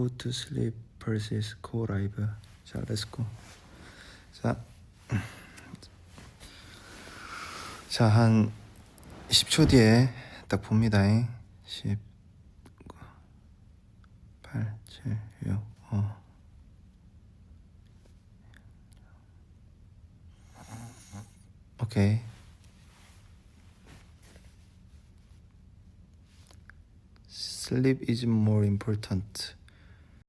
Go to sleep versus go live. 자, let's go. 자, 한 10초 뒤에 딱 봅니다. 10, 9, 8, 7, 6, 5. 오케이. Sleep is more important.